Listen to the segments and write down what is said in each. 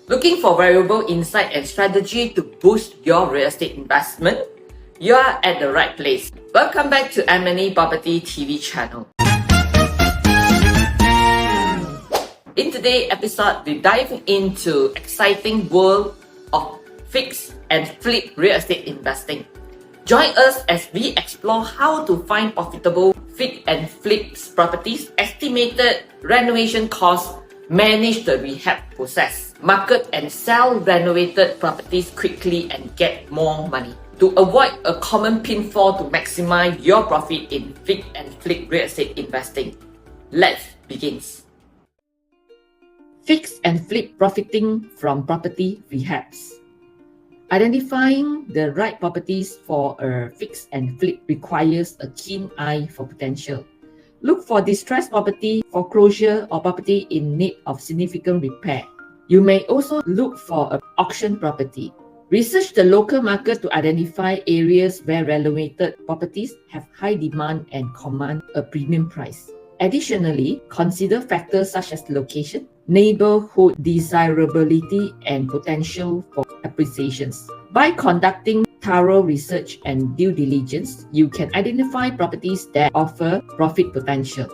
Looking for valuable insight and strategy to boost your real estate investment? You are at the right place. Welcome back to Amenny Property TV channel. In today's episode, we dive into exciting world of fix and flip real estate investing. Join us as we explore how to find profitable fix and flip properties, estimated renovation costs, manage the rehab process, market and sell renovated properties quickly and get more money. To avoid a common pitfall to maximize your profit in fix and flip real estate investing. Let's begin. Fix and flip profiting from property rehabs. Identifying the right properties for a fix and flip requires a keen eye for potential. Look for distressed property, foreclosure, or property in need of significant repair. You may also look for an auction property. Research the local market to identify areas where renovated properties have high demand and command a premium price. Additionally, consider factors such as location, neighborhood desirability, and potential for appreciations. By conducting thorough research and due diligence, you can identify properties that offer profit potential.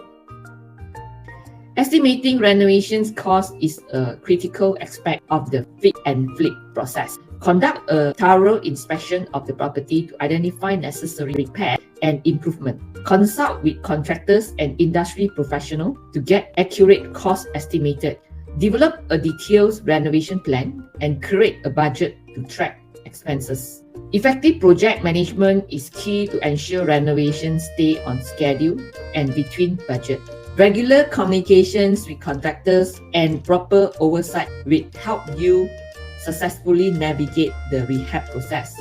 Estimating renovations cost is a critical aspect of the fix and flip process. Conduct a thorough inspection of the property to identify necessary repair and improvement. Consult with contractors and industry professionals to get accurate cost estimated. Develop a detailed renovation plan and create a budget to track expenses. Effective project management is key to ensure renovations stay on schedule and between budget. Regular communications with contractors and proper oversight will help you successfully navigate the rehab process.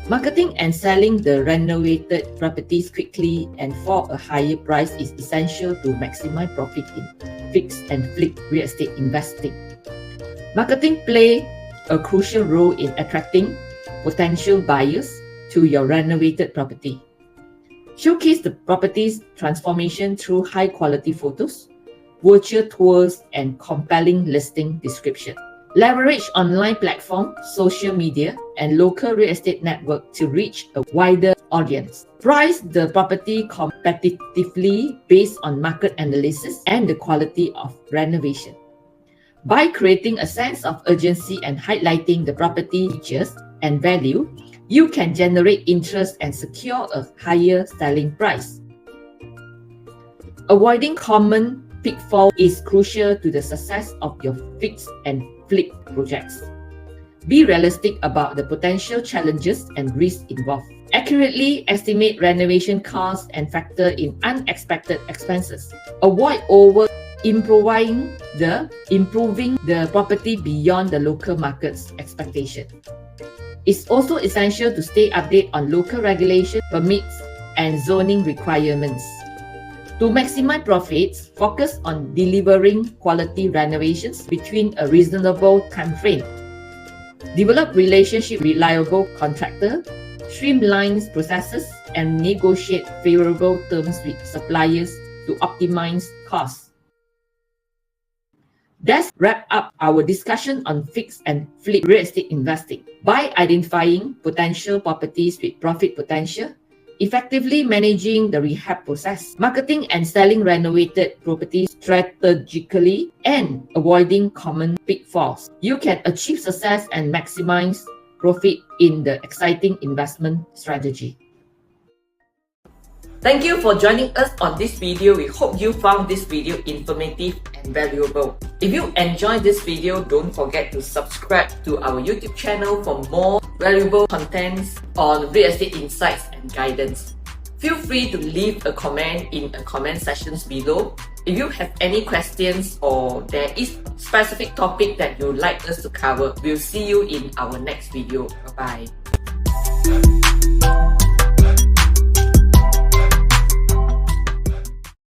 Marketing and selling the renovated properties quickly and for a higher price is essential to maximize profit in fix and flip real estate investing. Marketing plays a crucial role in attracting potential buyers to your renovated property. Showcase the property's transformation through high-quality photos, virtual tours, and compelling listing description. Leverage online platforms, social media, and local real estate network to reach a wider audience. Price the property competitively based on market analysis and the quality of renovation. By creating a sense of urgency and highlighting the property features and value, you can generate interest and secure a higher selling price. Avoiding common pitfalls is crucial to the success of your fix and flip projects. Be realistic about the potential challenges and risks involved. Accurately estimate renovation costs and factor in unexpected expenses. Avoid improving the property beyond the local market's expectation. It's also essential to stay updated on local regulation, permits, and zoning requirements. To maximize profits, focus on delivering quality renovations within a reasonable time frame. Develop relationship with reliable contractor, streamline processes, and negotiate favorable terms with suppliers to optimize costs. That's wrap up our discussion on fix and flip real estate investing. By identifying potential properties with profit potential, effectively managing the rehab process, marketing and selling renovated properties strategically, and avoiding common pitfalls, you can achieve success and maximize profit in the exciting investment strategy. Thank you for joining us on this video. We hope you found this video informative and valuable. If you enjoyed this video, don't forget to subscribe to our YouTube channel for more valuable contents on real estate insights and guidance. Feel free to leave a comment in the comment sections below. If you have any questions or there is specific topic that you'd like us to cover, we'll see you in our next video. Bye-bye.